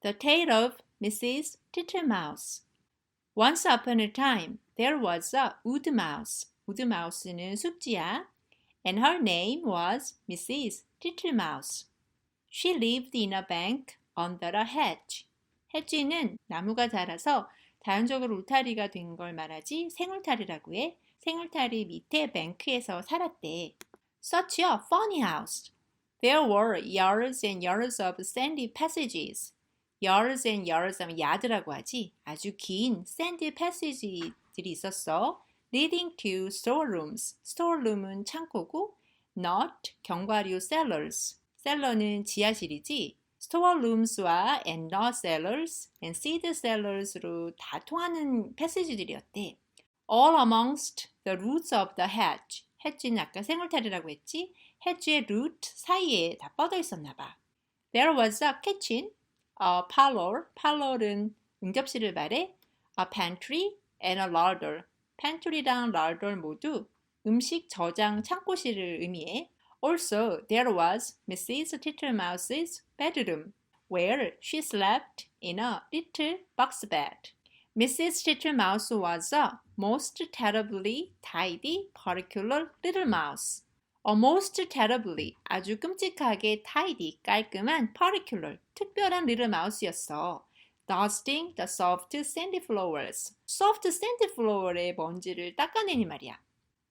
The Tale of Mrs. Tittlemouse. Once upon a time, there was a woodmouse. woodmouse는 숲지야. And her name was Mrs. Tittlemouse. She lived in a bank under a hedge. hedge는 나무가 자라서 자연적으로 울타리가 된 걸 말하지 생울타리라고 해. 생울타리 밑에 뱅크에서 살았대. Such a funny house. There were yards and yards of sandy passages. yards and yards 하면 야드라고 하지. 아주 긴 sandy passage들이 있었어. leading to storerooms. storeroom은 창고고 not 견과류 cellars. cellar는 지하실이지. storerooms와 and not cellars and seed cellers로 다 통하는 패시지들이었대. all amongst the roots of the hedge. hedge는 아까 생울타리라고 했지. hedge의 root 사이에 다 뻗어 있었나 봐. There was a kitchen, a parlor. parlor은 응접실을 말해. a pantry and a larder. pantry랑 larder 모두 음식 저장 창고실을 의미해. Also, there was Mrs. Tittlemouse's bedroom, where she slept in a little box bed. Mrs. Tittlemouse was a most terribly tidy, particular little mouse. A most terribly, 아주 끔찍하게 tidy, 깔끔한, particular, 특별한 little mouse였어. Dusting the soft sandy floors. soft sandy floor의 먼지를 닦아내니 말이야.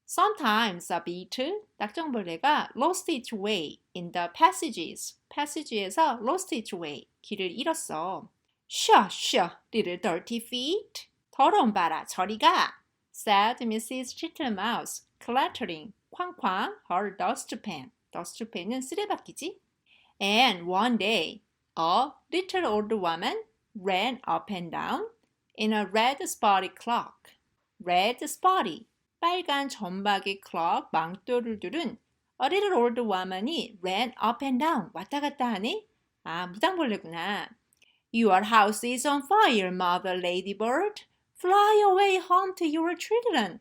Sometimes a beetle, 낙정벌레가 lost its way in the passages. passage에서 lost its way, 길을 잃었어. Shush, little dirty feet. 더러운 봐라, 저리 가, said Mrs. Tittlemouse, clattering, 쾅쾅, her dustpan. dustpan은 쓰레받기지. And one day, a little old woman ran up and down in a red spotty clock. red spotty, 빨간 점박이 clock, 망토를 두른 a little old woman이 ran up and down, 왔다 갔다 하네? 아, 무당벌레구나. Your house is on fire, mother ladybird. Fly away home to your children.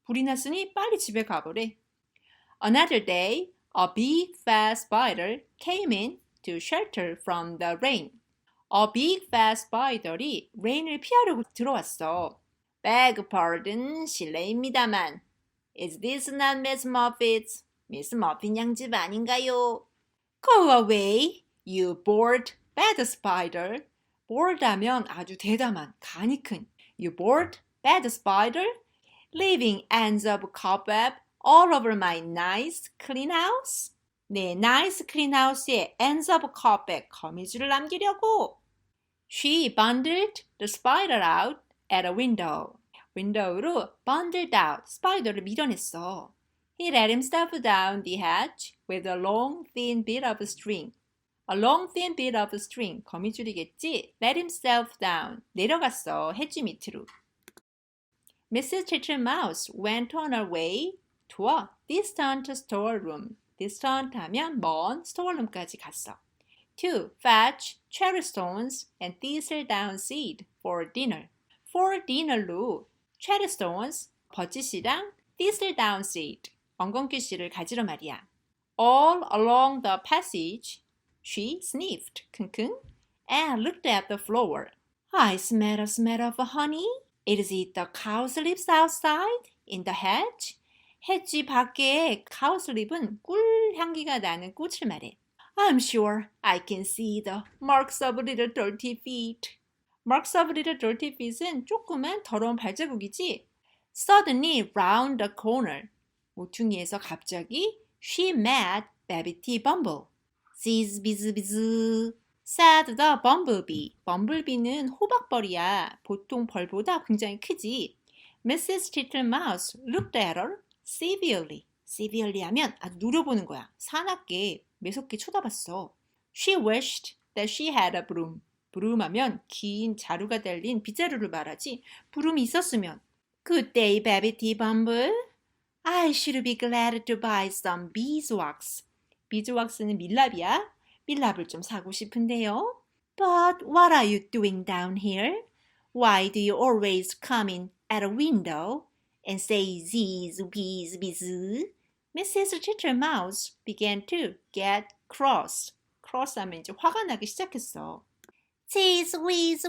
불이 났으니 빨리 집에 가보래. Another day, a big fat spider came in to shelter from the rain. A big fat spider이 rain을 피하려고 들어왔어. Beg pardon, 실례입니다만. Is this not Miss Muffet's? Miss Muffin 양집 아닌가요? Go away, you bored bad spider. bored 하면 아주 대담한, 간이 큰. You bored bad spider, leaving ends of cobweb all over my nice clean house. 내 nice clean house에 ends of cobweb, 거미줄을 남기려고. She bundled the spider out at a window. window로 bundled out, 스파이더를 밀어냈어. He let himself down the hatch with a long thin bit of string. A long thin bit of string, 거미줄이겠지? Let himself down, 내려갔어, 해지 밑으로. Mrs. Tittlemouse went on her way to a distant storeroom. distant 하면 먼 storeroom까지 갔어. To fetch cherry stones and thistle down seed for dinner. For dinner로 cherry stones, 버짓이랑 thistle down seed, 엉겅퀴 씨를 가지러 말이야. All along the passage, she sniffed, 킁킁, and looked at the floor. I smell a smell of honey. Is it the cowslips outside in the hedge? hedge 밖에 cowslip은 꿀 향기가 나는 꽃을 말해. I'm sure I can see the marks of little dirty feet. marks of little dirty feet은 조그만 더러운 발자국이지. Suddenly round the corner. 모퉁이에서 갑자기 she met Baby Bumble. Zizz, bizz, bizz, said the bumblebee. bumblebee는 호박벌이야. 보통 벌보다 굉장히 크지. Mrs. Tittlemouse looked at her severely. severely 하면 아주 노려보는 거야. 사납게, 매섭게 쳐다봤어. She wished that she had a broom. broom 하면 긴 자루가 달린 빗자루를 말하지. 브룸이 있었으면. Good day, Baby Bumble. I should be glad to buy some beeswax. beeswax는 밀랍이야. 밀랍을 좀 사고 싶은데요. But what are you doing down here? Why do you always come in at a window and say zizz, bees, bizz? Mrs. Tittlemouse began to get cross. cross 하면 이제 화가 나기 시작했어. Cheese whiz,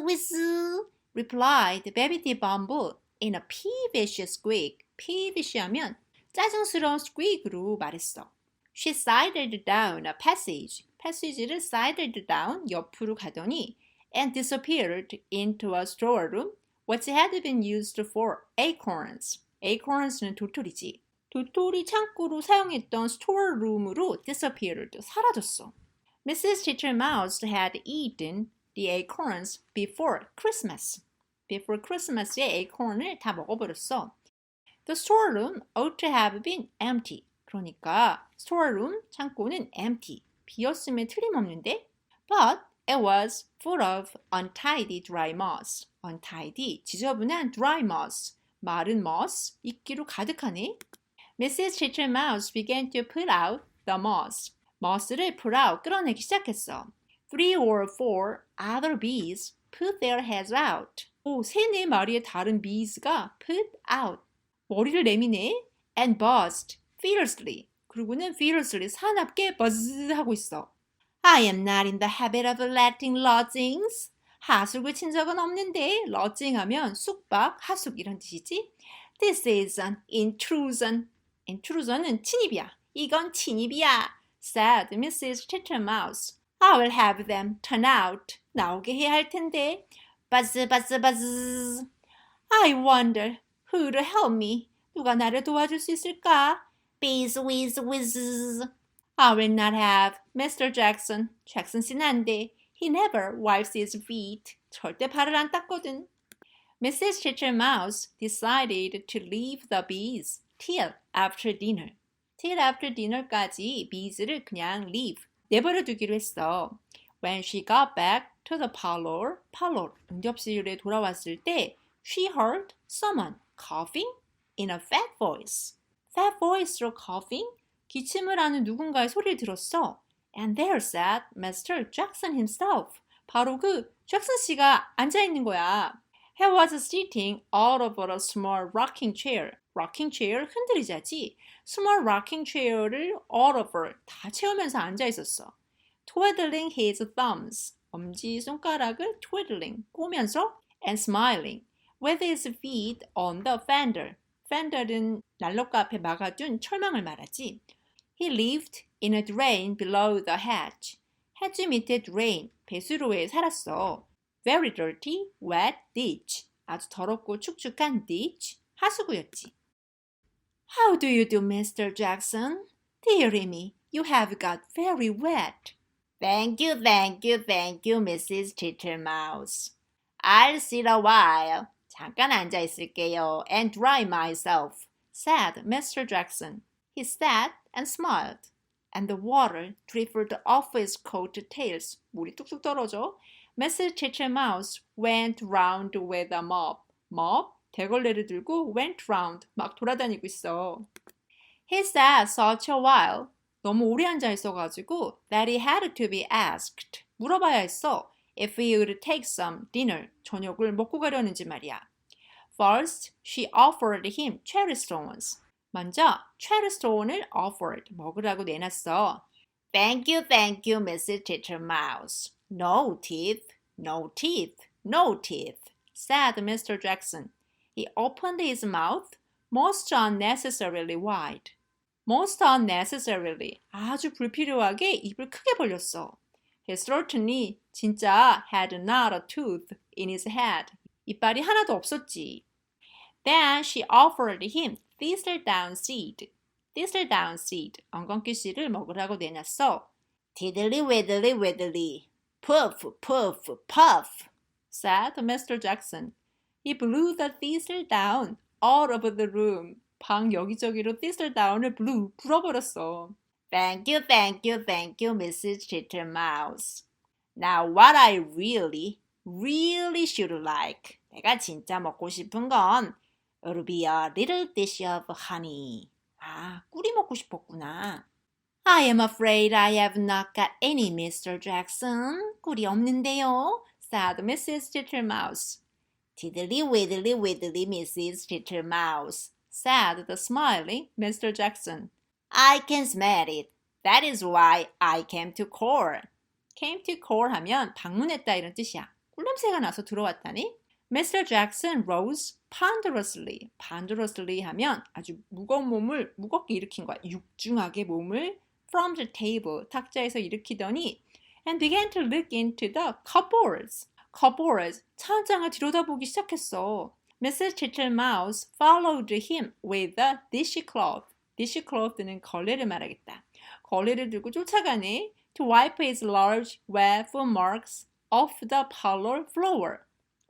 replied Baby Bumble in a peevish squeak. peevish 하면 짜증스러운 squeak으로 말했어. She sidled down a passage. passage를 sidled down, 옆으로 가더니 and disappeared into a storeroom which had been used for acorns. acorns는 도토리지. 도토리 창고로 사용했던 storeroom으로 disappeared, 사라졌어. Mrs. Tittlemaus had eaten the acorns before Christmas. Before Christmas에 acorn을 다 먹어버렸어. The storeroom ought to have been empty. 그러니까 storeroom, 창고는 empty. 비었으면 틀림없는데? But it was full of untidy dry moss. untidy, 지저분한 dry moss. 마른 moss, 이끼로 가득하네. Mrs. Tittlemaus began to pull out the moss. moss를 pull out, 끌어내기 시작했어. 3 or 4 other bees put their heads out. 오, 3-4마리의 다른 bees가 put out. 머리를 내미네. And buzzed fiercely. 그리고는 fiercely, 사납게 buzz 하고 있어. I am not in the habit of letting lodgings. 하숙을 친 적은 없는데, lodging 하면 숙박, 하숙 이런 뜻이지. This is an intrusion. intrusion은 침입이야. 이건 침입이야. said Mrs. Tittlemaus. I will have them turn out. 나오게 해야 할 텐데. Buzz, buzz, buzz. I wonder who to help me. 누가 나를 도와줄 수 있을까? Bees, whiz, whiz. I will not have Mr. Jackson. 잭슨 씨는 안 돼. He never wipes his feet. 절대 발을 안 닦거든. Mrs. Tittlemaus decided to leave the bees till after dinner. till after dinner까지 bees를 그냥 leave, 내버려 두기로 했어. When she got back to the parlor, 응접실에 돌아왔을 때 she heard someone coughing in a fat voice. fat voice로 coughing? 기침을 하는 누군가의 소리를 들었어. And there sat Mr. Jackson himself. 바로 그 잭슨 씨가 앉아있는 거야. He was sitting out of a small rocking chair. rocking chair, 흔들리자지. small rocking chair를 out of 다 채우면서 앉아있었어. twiddling his thumbs. 엄지 손가락을 twiddling, 꼬면서 and smiling with his feet on the fender. fender는 난로가 앞에 막아둔 철망을 말하지. He lived in a drain below the hatch. 해지 밑에 drain, 배수로에 살았어. Very dirty, wet ditch. 아주 더럽고 축축한 ditch, 하수구였지. How do you do, Mr. Jackson? Dearie me, you have got very wet. Thank you, Mrs. Tittlemaus. I'll sit a while. 잠깐 앉아 있을게요. And dry myself, said Mr. Jackson. He sat and smiled, and the water dribbled off his coat tails. 물이 뚝뚝 떨어져. Mrs. Tittlemaus went round with a mop. mop, 대걸레를 들고 went round, 막 돌아다니고 있어. He sat such a while. 너무 오래 앉아 있어가지고 that he had to be asked. 물어봐야 했어. If he would take some dinner. 저녁을 먹고 가려는지 말이야. First, she offered him cherry stones. 먼저 cherry stone을 offered, 먹으라고 내놨어. Thank you, Mrs. Tittlemaus. No teeth, said Mr. Jackson. He opened his mouth most unnecessarily wide. Most unnecessarily, 아주 불필요하게 입을 크게 벌렸어. He certainly 진짜 had not a tooth in his head. 이빨이 하나도 없었지. Then she offered him thistledown seed. thistledown seed, 엉겅퀴 씨를 먹으라고 내놨어. Tiddly widdly, puff, puff, said Mr. Jackson. He blew the thistledown out of the room. 방 여기저기로 thistledown을 불어버렸어. Thank you, Mrs. Tittlemaus. Now what I really should like. 내가 진짜 먹고 싶은 건 It'll be a little dish of honey. 아, 꿀이 먹고 싶었구나. I am afraid I have not got any, Mr. Jackson. 꿀이 없는데요, said Mrs. Tittlemaus. Tiddly widdly, Mrs. Tittlemaus, said the smiling Mr. Jackson. I can smell it. That is why I came to call. came to call 하면 방문했다 이런 뜻이야. 꿀냄새가 나서 들어왔다니. Mr. Jackson rose ponderously. ponderously 하면 아주 무거운 몸을 무겁게 일으킨 거야. 육중하게 몸을 from the table, 탁자에서 일으키더니 and began to look into the cupboards. cupboards, 찬장을 들여다보기 시작했어. Mrs. Tittlemouse followed him with a dishcloth. dishcloth는 걸레를 말하겠다. 걸레를 들고 쫓아가네. To wipe his large wet footmarks off the parlor floor.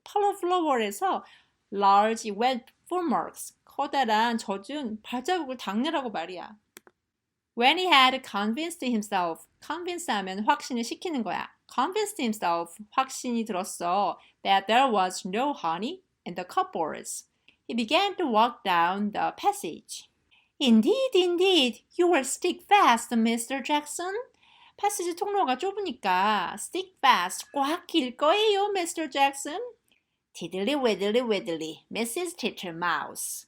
parlor floor에서 large wet footmarks, 커다란 젖은 발자국을 닦느라고 말이야. When he had convinced himself, convince 하면 확신을 시키는 거야. convinced himself, 확신이 들었어. That there was no honey in the cupboards. He began to walk down the passage. Indeed, indeed, you will stick fast, Mr. Jackson. 패시지 통로가 좁으니까 stick fast, 꽉 길 거예요, Mr. Jackson. Tiddly widdly widdly, Mrs. Titlemouse.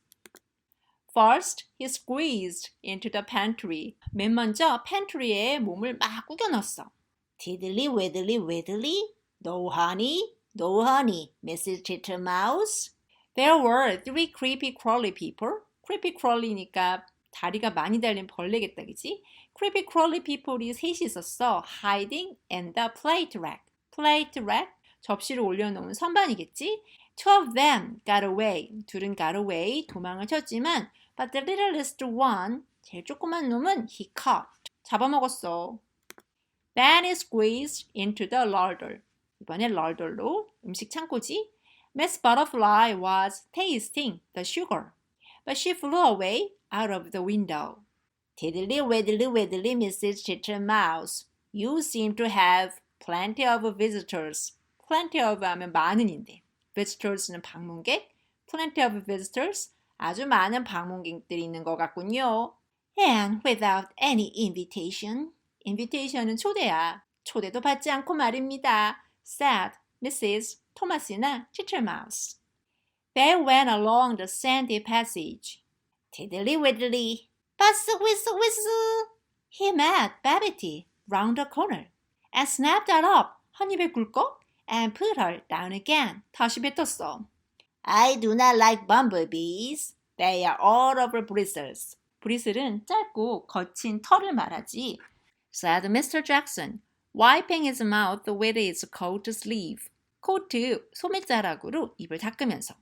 First, he squeezed into the pantry. 맨 먼저 팬트리에 몸을 막 꾸겨 넣었어. Tiddly widdly widdly, no honey, no honey, Mrs. Titlemouse. There were 3 creepy crawly people. creepy crawly니까 다리가 많이 달린 벌레겠다, 그치? creepy crawly people이 셋이 있었어. hiding in the plate rack. plate rack, 접시를 올려놓은 선반이겠지? 2 of them got away. 둘은 got away, 도망을 쳤지만 but the littlest one, 제일 조그만 놈은 he caught. 잡아먹었어. Then he squeezed into the larder. 이번엔 larder로 음식 창고지. Miss Butterfly was tasting the sugar, but she flew away out of the window. Tiddly widdly widdly, Mrs. Titlemouse. You seem to have plenty of visitors. plenty of 하면 많은인데. visitors는 방문객. plenty of visitors. 아주 많은 방문객들이 있는 것 같군요. And without any invitation. invitation은 초대야. 초대도 받지 않고 말입니다. said Mrs. 토마스나 Titlemouse. They went along the sandy passage. Tiddly widdly. Buzz whistle whistle. He met Babbitty round the corner and snapped her up. 한 입에 굴꺽 and put her down again. 다시 뱉었어. I do not like bumblebees. They are all over bristles. 브리슬은 짧고 거친 털을 말하지. Said Mr. Jackson, wiping his mouth with his coat sleeve. 코트 소매자락으로 입을 닦으면서.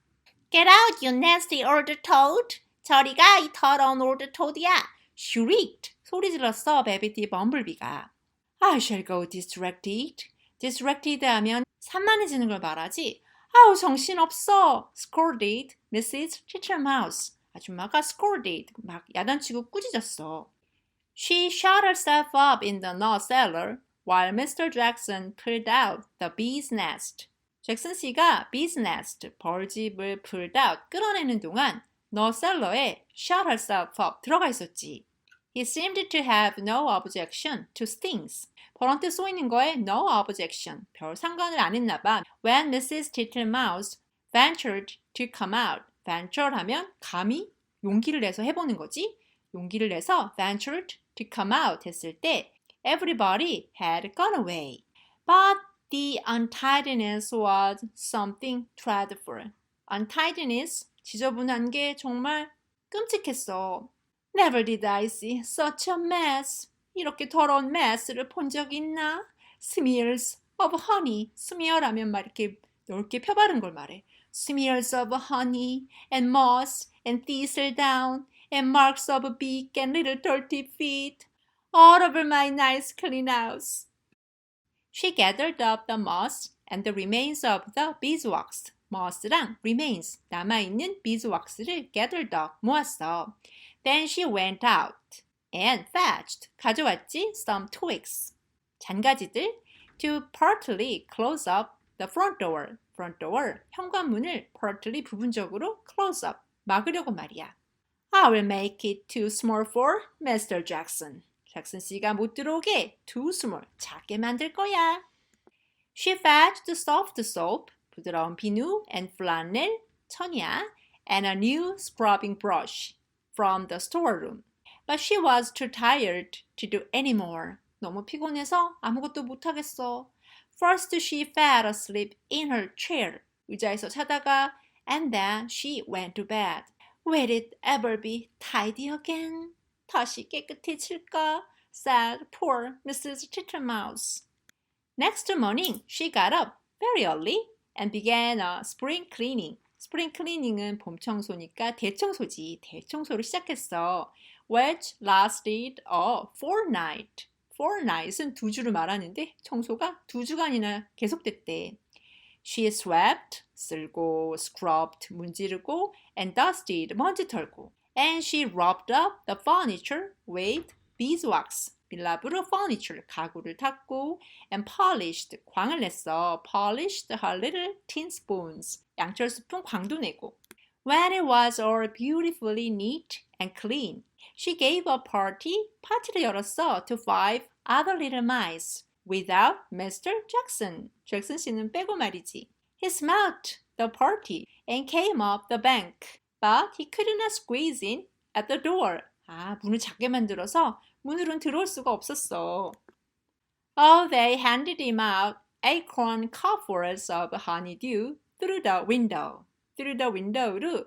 Get out, you nasty old toad. 저리 가, 이 더러운 old toad이야. Shrieked. 소리 질렀어, 베비티 범블비가. I shall go distracted. distracted 하면 산만해지는 걸 말하지. 아우, 정신없어. scolded Mrs. Titlemouse. 아줌마가 scolded. 막 야단치고 꾸짖었어. She shut herself up in the nut cellar while Mr. Jackson pulled out the bee's nest. 잭슨 씨가 bee's nest, 벌집을 pulled out, 끌어내는 동안 nut cellar에 shut herself up, 들어가 있었지. He seemed to have no objection to stings. 벌한테 쏘이는 거에 no objection, 별 상관을 안 했나 봐. When Mrs. Titlemouse ventured to come out. venture 하면 감히 용기를 내서 해보는 거지. 용기를 내서 ventured to come out 했을 때 everybody had gone away. But the untidiness was something dreadful. untidiness, 지저분한 게 정말 끔찍했어. Never did I see such a mess. 이렇게 더러운 mess를 본 적 있나? Smears of honey. smear하면 막 이렇게 넓게 펴바른 걸 말해. Smears of honey and moss and thistledown and marks of a beak and little dirty feet all over my nice clean house. She gathered up the moss and the remains of the beeswax. moss랑 remains, 남아있는 beeswax를 gathered up, 모았어. Then she went out and fetched, 가져왔지, some twigs, 잔가지들, to partly close up the front door. front door, 현관문을 partly 부분적으로 close up, 막으려고 말이야. I will make it too small for Mr. Jackson. 잭슨 씨가 못 들어오게 too small, 작게 만들 거야. She fetched soft soap, 부드러운 비누, and flannel, 천이야, and a new scrubbing brush from the storeroom. But she was too tired to do any more. 너무 피곤해서 아무것도 못하겠어. First she fell asleep in her chair. 의자에서 자다가 and then she went to bed. Will it ever be tidy again? 다시 깨끗해질까? Said poor Mrs. Titlemouse. Next morning, she got up very early and began a spring cleaning. 스프링 클리닝은 봄 청소니까 대청소지. 대청소를 시작했어. Which lasted a fortnight. Fortnight은 2주를 말하는데 청소가 2주간이나 계속됐대. She swept, 쓸고, scrubbed, 문지르고, and dusted, 먼지 털고. And she rubbed up the furniture with beeswax. 밀랍으로 furniture, 가구를 닦고, and polished, 광을 냈어. Polished her little tin spoons. 양철 스푼 광도 내고. When it was all beautifully neat and clean, she gave a party. 파티를 열었어 to 5 other little mice without Mr. Jackson. 잭슨 씨는 빼고 말이지. He smelt the party and came up the bank, but he could not squeeze in at the door. 문을 작게 만들어서 문으로는 들어올 수가 없었어. Oh, they handed him out acorn cupfuls of honeydew through the window. Through the window로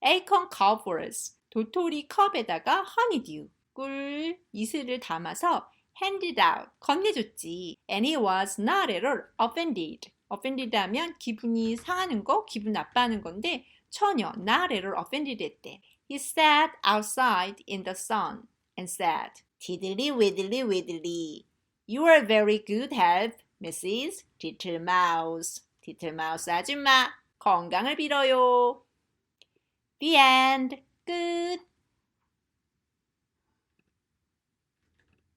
acorn cupfuls, 도토리 컵에다가 honeydew, 꿀, 이슬을 담아서 handed out, 건네줬지. And he was not at all offended. offended 하면 기분이 상하는 거, 기분 나빠하는 건데 전혀 not at all offended 했대. He sat outside in the sun and said, Tiddly widdly widdly, you are very good help, Mrs. Titlemouse. 티틀마우스 아줌마, 건강을 빌어요. The end. 끝.